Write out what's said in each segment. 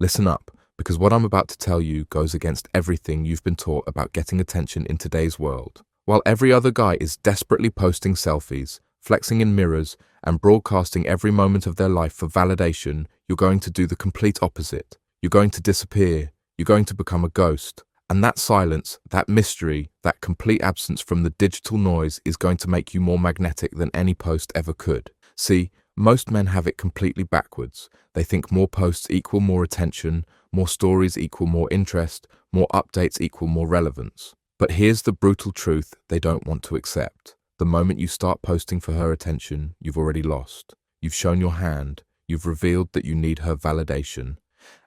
Listen up, because what I'm about to tell you goes against everything you've been taught about getting attention in today's world. While every other guy is desperately posting selfies, flexing in mirrors, and broadcasting every moment of their life for validation, you're going to do the complete opposite. You're going to disappear. You're going to become a ghost. And that silence, that mystery, that complete absence from the digital noise is going to make you more magnetic than any post ever could. See, most men have it completely backwards. They think more posts equal more attention, more stories equal more interest, more updates equal more relevance. But here's the brutal truth they don't want to accept. The moment you start posting for her attention, you've already lost. You've shown your hand. You've revealed that you need her validation.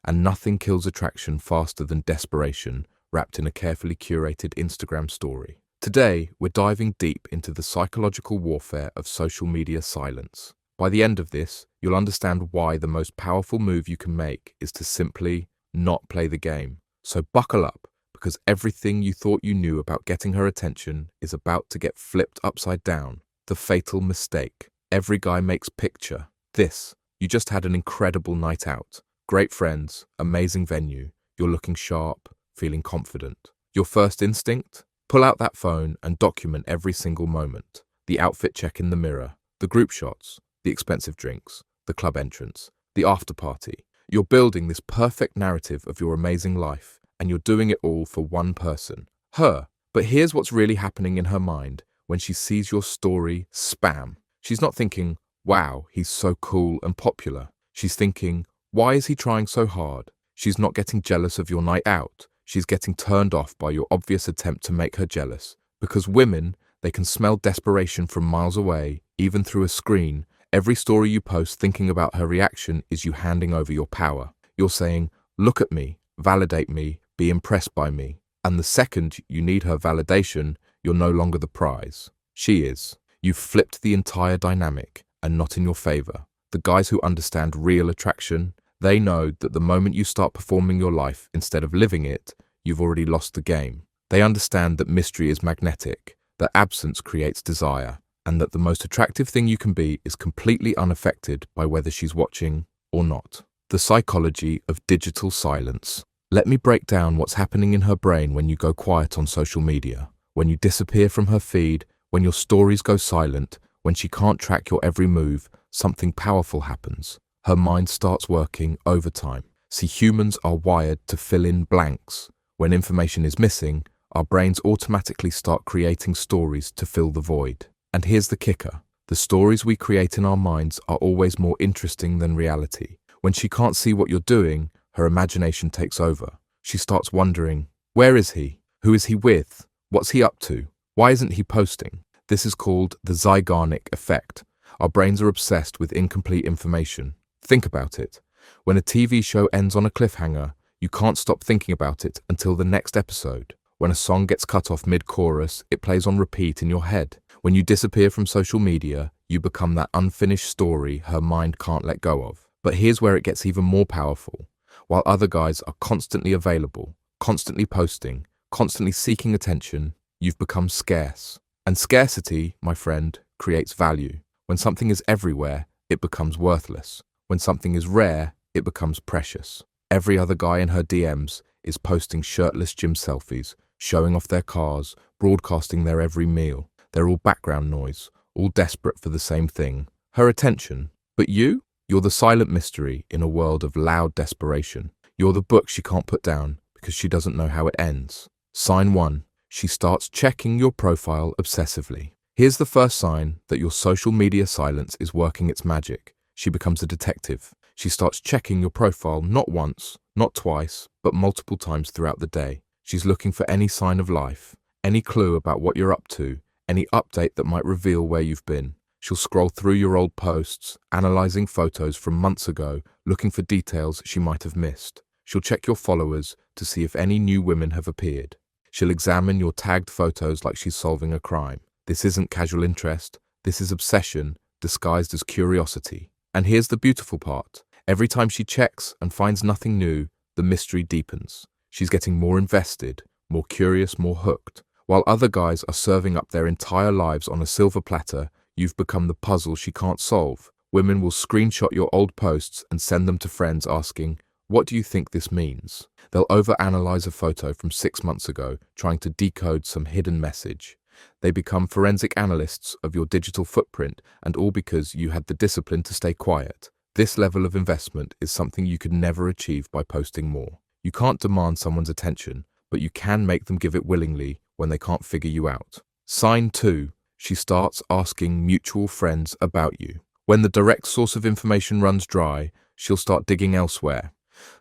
And nothing kills attraction faster than desperation, wrapped in a carefully curated Instagram story. Today, we're diving deep into the psychological warfare of social media silence. By the end of this, you'll understand why the most powerful move you can make is to simply not play the game. So buckle up, because everything you thought you knew about getting her attention is about to get flipped upside down. The fatal mistake. Every guy makes picture. This. You just had an incredible night out. Great friends, amazing venue. You're looking sharp, feeling confident. Your first instinct? Pull out that phone and document every single moment. The outfit check in the mirror, the group shots, the expensive drinks, the club entrance, the after party. You're building this perfect narrative of your amazing life, and you're doing it all for one person, her. But here's what's really happening in her mind when she sees your story spam. She's not thinking, wow, he's so cool and popular. She's thinking, why is he trying so hard? She's not getting jealous of your night out. She's getting turned off by your obvious attempt to make her jealous. Because women, they can smell desperation from miles away, even through a screen. Every story you post thinking about her reaction is you handing over your power. You're saying, look at me, validate me, be impressed by me. And the second you need her validation, you're no longer the prize. She is. You've flipped the entire dynamic, and not in your favor. The guys who understand real attraction, they know that the moment you start performing your life instead of living it, you've already lost the game. They understand that mystery is magnetic, that absence creates desire, and that the most attractive thing you can be is completely unaffected by whether she's watching or not. The psychology of digital silence. Let me break down what's happening in her brain when you go quiet on social media, when you disappear from her feed, when your stories go silent, when she can't track your every move. Something powerful happens. Her mind starts working overtime. See, humans are wired to fill in blanks. When information is missing, our brains automatically start creating stories to fill the void. And here's the kicker. The stories we create in our minds are always more interesting than reality. When she can't see what you're doing, her imagination takes over. She starts wondering, where is he? Who is he with? What's he up to? Why isn't he posting? This is called the Zeigarnik effect. Our brains are obsessed with incomplete information. Think about it. When a TV show ends on a cliffhanger, you can't stop thinking about it until the next episode. When a song gets cut off mid-chorus, it plays on repeat in your head. When you disappear from social media, you become that unfinished story her mind can't let go of. But here's where it gets even more powerful. While other guys are constantly available, constantly posting, constantly seeking attention, you've become scarce. And scarcity, my friend, creates value. When something is everywhere, it becomes worthless. When something is rare, it becomes precious. Every other guy in her DMs is posting shirtless gym selfies, showing off their cars, broadcasting their every meal. They're all background noise, all desperate for the same thing, her attention. But you? You're the silent mystery in a world of loud desperation. You're the book she can't put down because she doesn't know how it ends. Sign 1. She starts checking your profile obsessively. Here's the first sign that your social media silence is working its magic. She becomes a detective. She starts checking your profile not once, not twice, but multiple times throughout the day. She's looking for any sign of life, any clue about what you're up to, any update that might reveal where you've been. She'll scroll through your old posts, analyzing photos from months ago, looking for details she might have missed. She'll check your followers to see if any new women have appeared. She'll examine your tagged photos like she's solving a crime. This isn't casual interest. This is obsession disguised as curiosity. And here's the beautiful part. Every time she checks and finds nothing new, the mystery deepens. She's getting more invested, more curious, more hooked. While other guys are serving up their entire lives on a silver platter, you've become the puzzle she can't solve. Women will screenshot your old posts and send them to friends asking, What do you think this means? They'll overanalyze a photo from 6 months ago, trying to decode some hidden message. They become forensic analysts of your digital footprint, and all because you had the discipline to stay quiet. This level of investment is something you could never achieve by posting more. You can't demand someone's attention, but you can make them give it willingly when they can't figure you out. Sign 2. She starts asking mutual friends about you. When the direct source of information runs dry, she'll start digging elsewhere.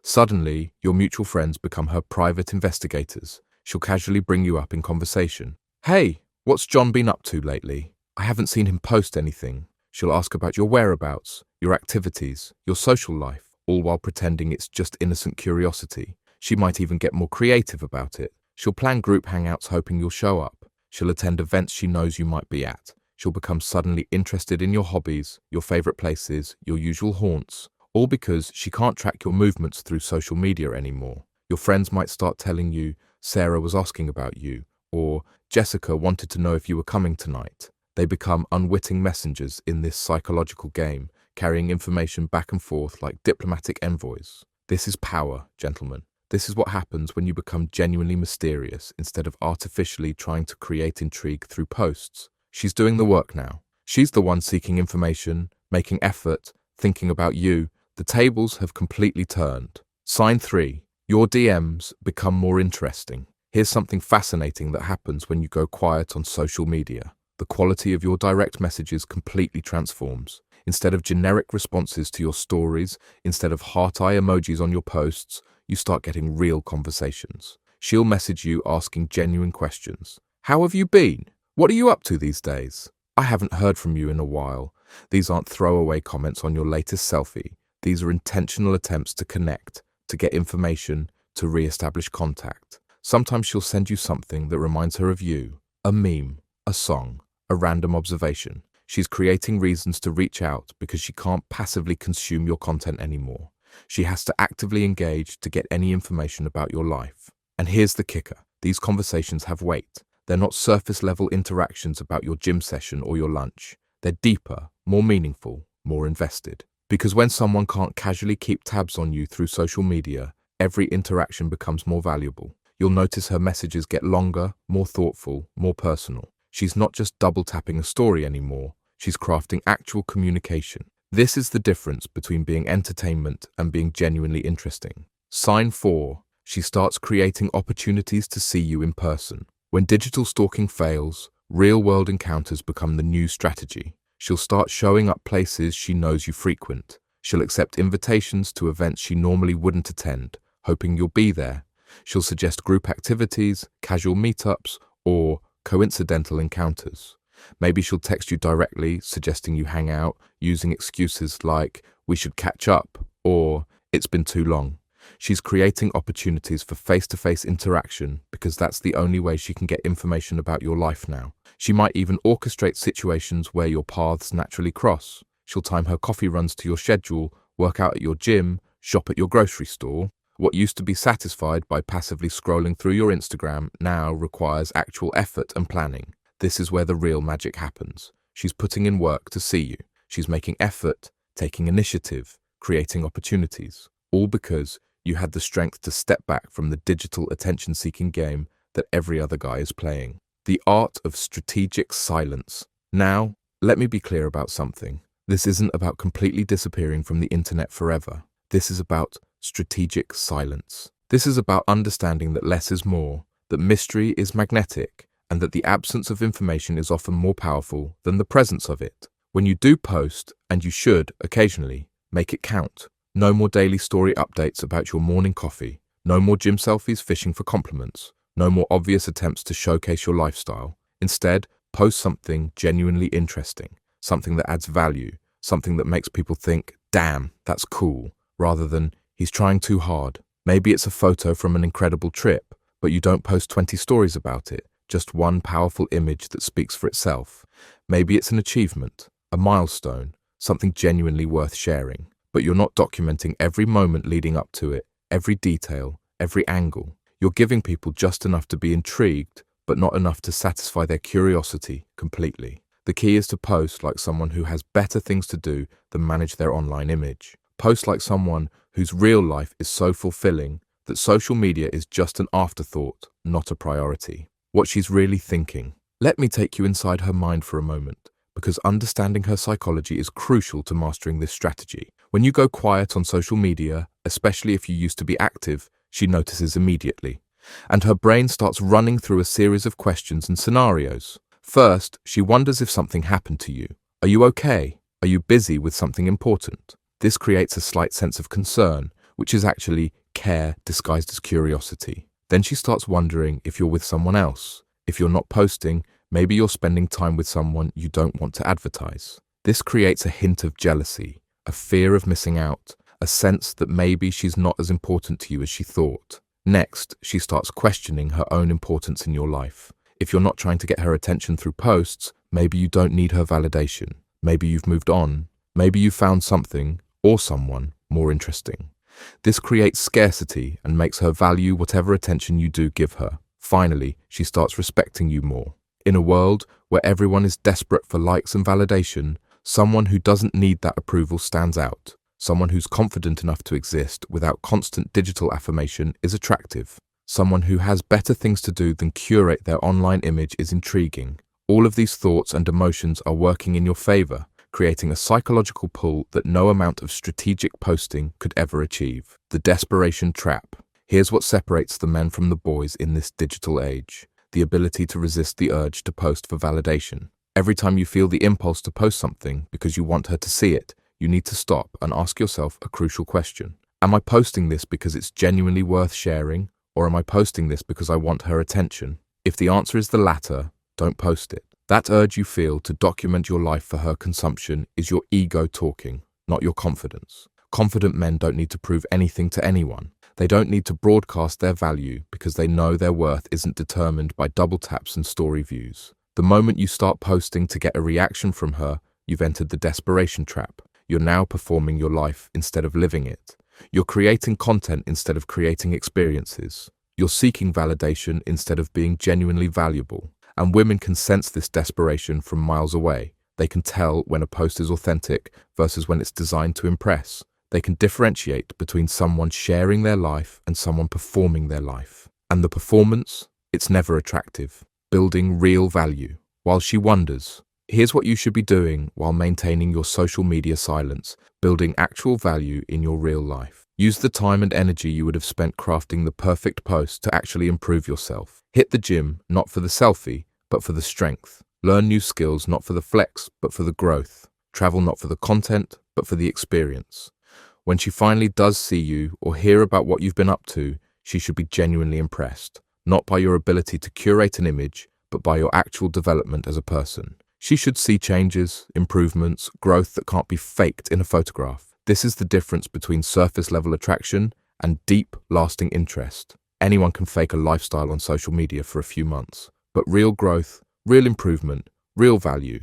Suddenly, your mutual friends become her private investigators. She'll casually bring you up in conversation. Hey, what's John been up to lately? I haven't seen him post anything. She'll ask about your whereabouts, your activities, your social life, all while pretending it's just innocent curiosity. She might even get more creative about it. She'll plan group hangouts hoping you'll show up. She'll attend events she knows you might be at. She'll become suddenly interested in your hobbies, your favorite places, your usual haunts, all because she can't track your movements through social media anymore. Your friends might start telling you, Sarah was asking about you, or Jessica wanted to know if you were coming tonight. They become unwitting messengers in this psychological game, carrying information back and forth like diplomatic envoys. This is power, gentlemen. This is what happens when you become genuinely mysterious instead of artificially trying to create intrigue through posts. She's doing the work now. She's the one seeking information, making effort, thinking about you. The tables have completely turned. Sign 3. Your DMs become more interesting. Here's something fascinating that happens when you go quiet on social media. The quality of your direct messages completely transforms. Instead of generic responses to your stories, instead of heart-eye emojis on your posts, you start getting real conversations. She'll message you asking genuine questions. How have you been? What are you up to these days? I haven't heard from you in a while. These aren't throwaway comments on your latest selfie. These are intentional attempts to connect, to get information, to re-establish contact. Sometimes she'll send you something that reminds her of you, a meme, a song, a random observation. She's creating reasons to reach out because she can't passively consume your content anymore. She has to actively engage to get any information about your life. And here's the kicker. These conversations have weight. They're not surface-level interactions about your gym session or your lunch. They're deeper, more meaningful, more invested. Because when someone can't casually keep tabs on you through social media, every interaction becomes more valuable. You'll notice her messages get longer, more thoughtful, more personal. She's not just double-tapping a story anymore. She's crafting actual communication. This is the difference between being entertainment and being genuinely interesting. Sign 4. She starts creating opportunities to see you in person. When digital stalking fails, real-world encounters become the new strategy. She'll start showing up places she knows you frequent. She'll accept invitations to events she normally wouldn't attend, hoping you'll be there. She'll suggest group activities, casual meetups, or coincidental encounters. Maybe she'll text you directly, suggesting you hang out, using excuses like, we should catch up, or it's been too long. She's creating opportunities for face-to-face interaction because that's the only way she can get information about your life now. She might even orchestrate situations where your paths naturally cross. She'll time her coffee runs to your schedule, work out at your gym, shop at your grocery store. What used to be satisfied by passively scrolling through your Instagram now requires actual effort and planning. This is where the real magic happens. She's putting in work to see you. She's making effort, taking initiative, creating opportunities. All because you had the strength to step back from the digital attention-seeking game that every other guy is playing. The art of strategic silence. Now, let me be clear about something. This isn't about completely disappearing from the internet forever. This is about strategic silence. This is about understanding that less is more, that mystery is magnetic, and that the absence of information is often more powerful than the presence of it. When you do post, and you should occasionally, make it count. No more daily story updates about your morning coffee. No more gym selfies fishing for compliments. No more obvious attempts to showcase your lifestyle. Instead, post something genuinely interesting, something that adds value, something that makes people think, damn, that's cool, rather than, he's trying too hard. Maybe it's a photo from an incredible trip, but you don't post 20 stories about it, just one powerful image that speaks for itself. Maybe it's an achievement, a milestone, something genuinely worth sharing, but you're not documenting every moment leading up to it, every detail, every angle. You're giving people just enough to be intrigued, but not enough to satisfy their curiosity completely. The key is to post like someone who has better things to do than manage their online image. Post like someone whose real life is so fulfilling that social media is just an afterthought, not a priority. What she's really thinking. Let me take you inside her mind for a moment, because understanding her psychology is crucial to mastering this strategy. When you go quiet on social media, especially if you used to be active, she notices immediately. And her brain starts running through a series of questions and scenarios. First, she wonders if something happened to you. Are you okay? Are you busy with something important? This creates a slight sense of concern, which is actually care disguised as curiosity. Then she starts wondering if you're with someone else. If you're not posting, maybe you're spending time with someone you don't want to advertise. This creates a hint of jealousy, a fear of missing out, a sense that maybe she's not as important to you as she thought. Next, she starts questioning her own importance in your life. If you're not trying to get her attention through posts, maybe you don't need her validation. Maybe you've moved on. Maybe you found something or someone more interesting. This creates scarcity and makes her value whatever attention you do give her. Finally, she starts respecting you more. In a world where everyone is desperate for likes and validation, someone who doesn't need that approval stands out. Someone who's confident enough to exist without constant digital affirmation is attractive. Someone who has better things to do than curate their online image is intriguing. All of these thoughts and emotions are working in your favor, creating a psychological pull that no amount of strategic posting could ever achieve. The desperation trap. Here's what separates the men from the boys in this digital age: the ability to resist the urge to post for validation. Every time you feel the impulse to post something because you want her to see it, you need to stop and ask yourself a crucial question. Am I posting this because it's genuinely worth sharing, or am I posting this because I want her attention? If the answer is the latter, don't post it. That urge you feel to document your life for her consumption is your ego talking, not your confidence. Confident men don't need to prove anything to anyone. They don't need to broadcast their value because they know their worth isn't determined by double taps and story views. The moment you start posting to get a reaction from her, you've entered the desperation trap. You're now performing your life instead of living it. You're creating content instead of creating experiences. You're seeking validation instead of being genuinely valuable. And women can sense this desperation from miles away. They can tell when a post is authentic versus when it's designed to impress. They can differentiate between someone sharing their life and someone performing their life. And the performance, it's never attractive, building real value. While she wonders, here's what you should be doing while maintaining your social media silence, building actual value in your real life. Use the time and energy you would have spent crafting the perfect post to actually improve yourself. Hit the gym, not for the selfie, but for the strength. Learn new skills, not for the flex, but for the growth. Travel not for the content, but for the experience. When she finally does see you or hear about what you've been up to, she should be genuinely impressed, not by your ability to curate an image, but by your actual development as a person. She should see changes, improvements, growth that can't be faked in a photograph. This is the difference between surface-level attraction and deep, lasting interest. Anyone can fake a lifestyle on social media for a few months, but real growth, real improvement, real value,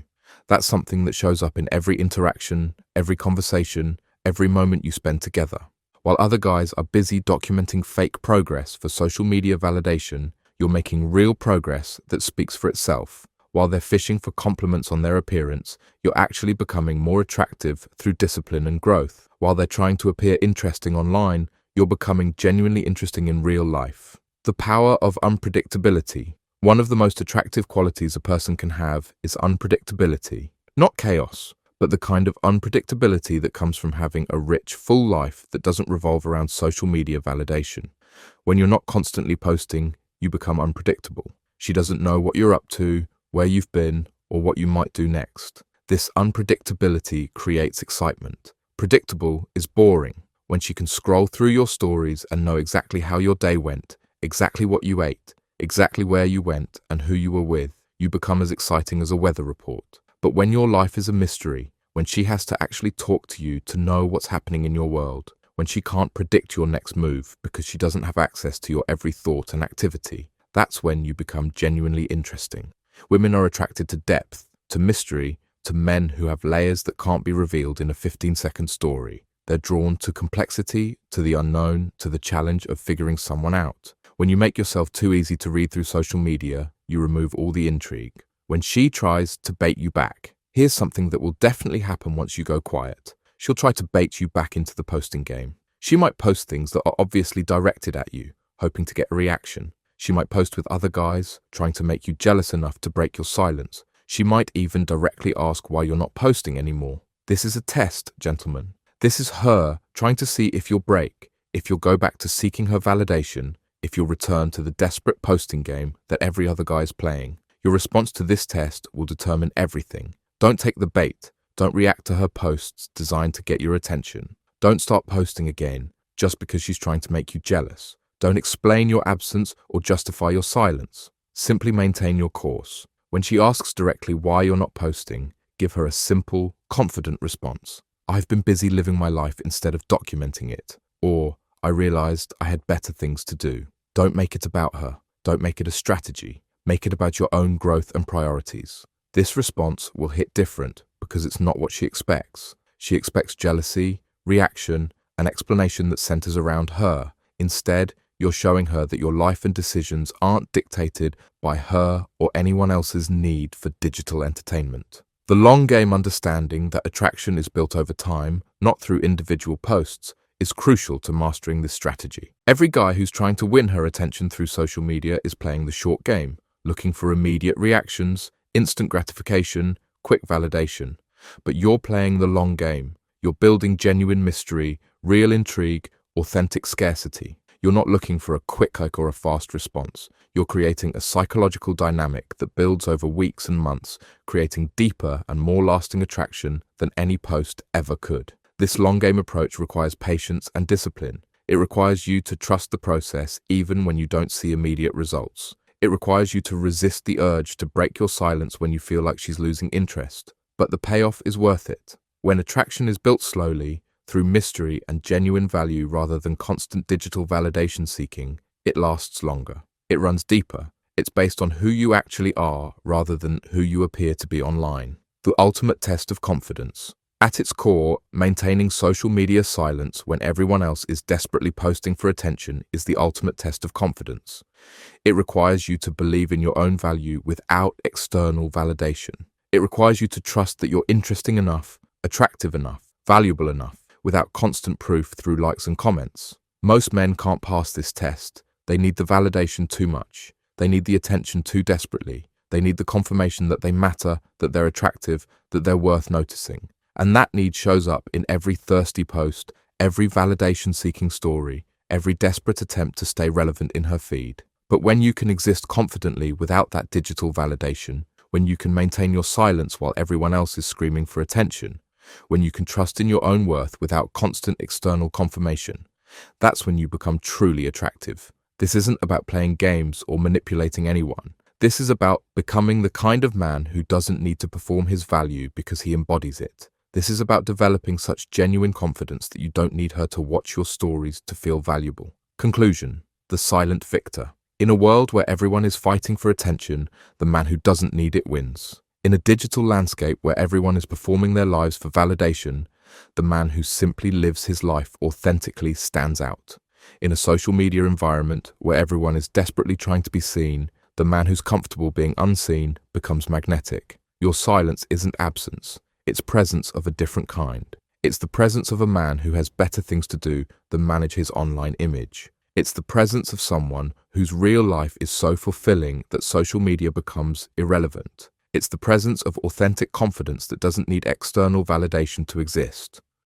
that's something that shows up in every interaction, every conversation, every moment you spend together. While other guys are busy documenting fake progress for social media validation, you're making real progress that speaks for itself. While they're fishing for compliments on their appearance, you're actually becoming more attractive through discipline and growth. While they're trying to appear interesting online, you're becoming genuinely interesting in real life. The power of unpredictability. One of the most attractive qualities a person can have is unpredictability. Not chaos, but the kind of unpredictability that comes from having a rich, full life that doesn't revolve around social media validation. When you're not constantly posting, you become unpredictable. She doesn't know what you're up to, where you've been, or what you might do next. This unpredictability creates excitement. Predictable is boring. When she can scroll through your stories and know exactly how your day went, exactly what you ate, exactly where you went and who you were with, you become as exciting as a weather report. But when your life is a mystery, when she has to actually talk to you to know what's happening in your world, when she can't predict your next move because she doesn't have access to your every thought and activity, that's when you become genuinely interesting. Women are attracted to depth, to mystery, to men who have layers that can't be revealed in a 15-second story. They're drawn to complexity, to the unknown, to the challenge of figuring someone out. When you make yourself too easy to read through social media, you remove all the intrigue. When she tries to bait you back, here's something that will definitely happen once you go quiet. She'll try to bait you back into the posting game. She might post things that are obviously directed at you, hoping to get a reaction. She might post with other guys, trying to make you jealous enough to break your silence. She might even directly ask why you're not posting anymore. This is a test, gentlemen. This is her trying to see if you'll break, if you'll go back to seeking her validation, if you'll return to the desperate posting game that every other guy is playing. Your response to this test will determine everything. Don't take the bait. Don't react to her posts designed to get your attention. Don't start posting again just because she's trying to make you jealous. Don't explain your absence or justify your silence. Simply maintain your course. When she asks directly why you're not posting, give her a simple, confident response. I've been busy living my life instead of documenting it. Or, I realized I had better things to do. Don't make it about her. Don't make it a strategy. Make it about your own growth and priorities. This response will hit different because it's not what she expects. She expects jealousy, reaction, an explanation that centers around her. Instead, you're showing her that your life and decisions aren't dictated by her or anyone else's need for digital entertainment. The long game understanding that attraction is built over time, not through individual posts, is crucial to mastering this strategy. Every guy who's trying to win her attention through social media is playing the short game, looking for immediate reactions, instant gratification, quick validation. But you're playing the long game. You're building genuine mystery, real intrigue, authentic scarcity. You're not looking for a quick like or a fast response. You're creating a psychological dynamic that builds over weeks and months, creating deeper and more lasting attraction than any post ever could. This long game approach requires patience and discipline. It requires you to trust the process even when you don't see immediate results. It requires you to resist the urge to break your silence when you feel like she's losing interest. But the payoff is worth it. When attraction is built slowly, through mystery and genuine value rather than constant digital validation seeking, it lasts longer. It runs deeper. It's based on who you actually are rather than who you appear to be online. The ultimate test of confidence. At its core, maintaining social media silence when everyone else is desperately posting for attention is the ultimate test of confidence. It requires you to believe in your own value without external validation. It requires you to trust that you're interesting enough, attractive enough, valuable enough, without constant proof through likes and comments. Most men can't pass this test. They need the validation too much. They need the attention too desperately. They need the confirmation that they matter, that they're attractive, that they're worth noticing. And that need shows up in every thirsty post, every validation-seeking story, every desperate attempt to stay relevant in her feed. But when you can exist confidently without that digital validation, when you can maintain your silence while everyone else is screaming for attention, when you can trust in your own worth without constant external confirmation, that's when you become truly attractive. This isn't about playing games or manipulating anyone. This is about becoming the kind of man who doesn't need to perform his value because he embodies it. This is about developing such genuine confidence that you don't need her to watch your stories to feel valuable. Conclusion: the silent victor. In a world where everyone is fighting for attention, the man who doesn't need it wins. In a digital landscape where everyone is performing their lives for validation, the man who simply lives his life authentically stands out. In a social media environment where everyone is desperately trying to be seen, the man who's comfortable being unseen becomes magnetic. Your silence isn't absence. It's presence of a different kind. It's the presence of a man who has better things to do than manage his online image. It's the presence of someone whose real life is so fulfilling that social media becomes irrelevant. It's the presence of authentic confidence that doesn't need external validation to exist.